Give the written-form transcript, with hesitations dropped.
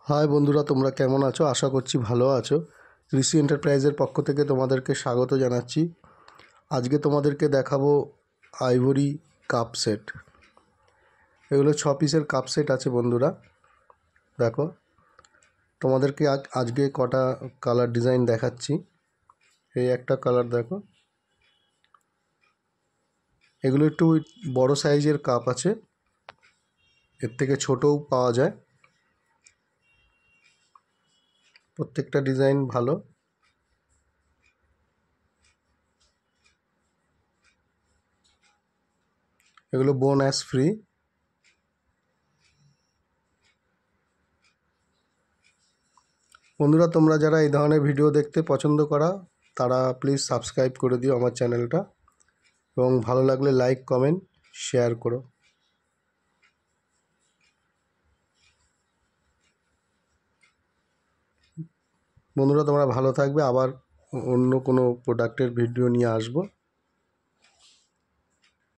High বন্ধুরা, তোমরা কেমন আছো? আশা করছি ভালো আছো। কৃষি এন্টারপ্রাইজের পক্ষ থেকে তোমাদেরকে স্বাগত জানাচ্ছি। আজকে তোমাদেরকে দেখাবো আইভরি কাপ সেট। এগুলো 6 পিসের কাপ সেট আছে বন্ধুরা। দেখো, তোমাদেরকে আজকে কটা কালার ডিজাইন দেখাচ্ছি। এই একটা কালার দেখো, এগুলো একটু বড় সাইজের কাপ আছে, এর থেকে ছোটও পাওয়া যায়। প্রত্যেকটা ডিজাইন ভালো। এগুলো বোন অ্যাশ ফ্রি। বন্ধুরা, তোমরা যারা এই ধরনের ভিডিও দেখতে পছন্দ করা তারা প্লিজ সাবস্ক্রাইব করে দিও আমার চ্যানেলটা, এবং ভালো লাগলে লাইক কমেন্ট শেয়ার করো। বন্ধুরা, তোমরা ভালো থাকবে। আবার অন্য কোনো প্রোডাক্টের ভিডিও নিয়ে আসবো।